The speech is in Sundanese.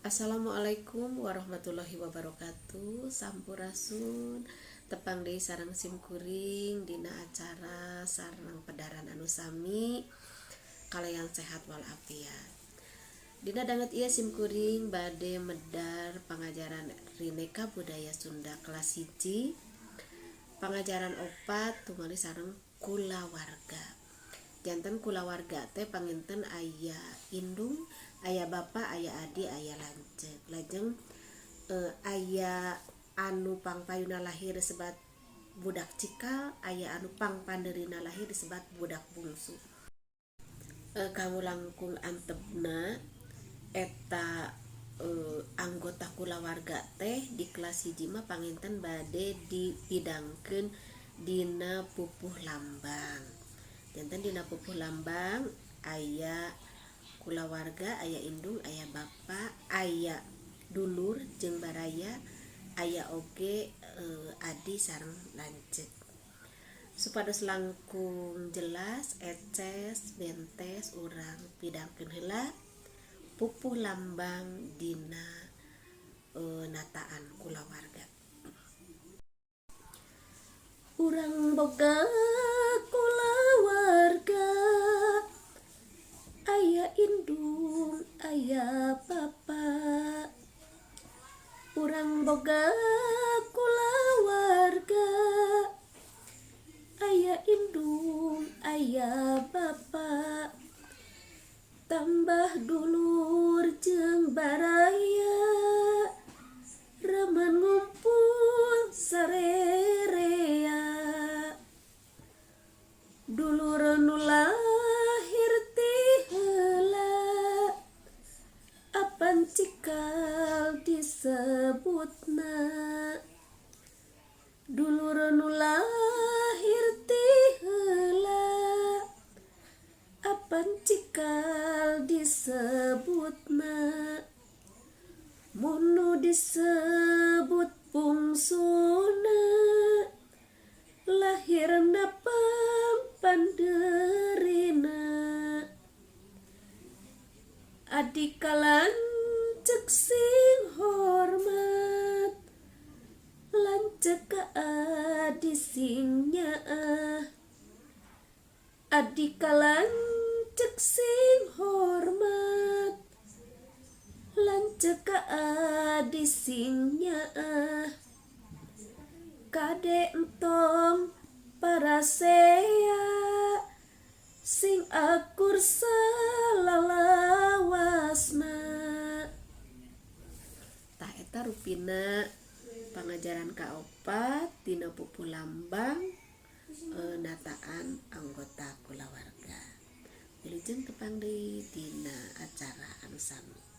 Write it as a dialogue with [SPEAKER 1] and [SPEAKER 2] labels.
[SPEAKER 1] Assalamualaikum warahmatullahi wabarakatuh. Sampurasun tepang deui sareng simkuring dina acara sareng pedaran anu sami kalayan sehat walafiat. Dina danget ieu simkuring bade medar pangajaran Rineka Budaya Sunda kelas 1 pangajaran 4 tumali sareng kulawarga. Janten kulawarga teh panginten aya indung, aya bapa, aya adi, aya lanceuk. Lajeng aya anu pangpayuna lahir disebat budak cikal, aya anu pangpandeurina lahir disebat budak bungsu. Kamu langkung antepna eta anggota kulawarga teh di kelas 1 mah panginten bade dipidangkeun dina pupuh lambang. Janten dina pupuh lambang aya kulawarga, aya indung, aya bapa, aya dulur jeung baraya, aya oge adi sareng lanceuk. Supados langkung jelas eces bentes urang pidangkeun heula pupuh lambang dina nataan kulawarga. Urang boga kulawarga, aya indung, aya bapa. Urang boga kulawarga, aya indung, aya bapa. Tambah dulur jeung baraya, remen ngumpul sarerea. Dulur nu lahir ti heula, apan cikal disebutna. Dulur nu lahir ti heula, apan cikal disebutna. Mun nu disebut bungsuna, lahirna pangpandeurina. Adika lanceuk sing hormat, lanceuk ka adi sing nyaah. Adika lanceuk sing hormat, lanceuk ka adi sing nyaah. Kade entong parasea, sing akur salalawasna. Tah eta rupina pangajaran ka-4 dina pupuh lambang nataan anggota kulawarga. Wilujeng tepang deui dina acara anu sami.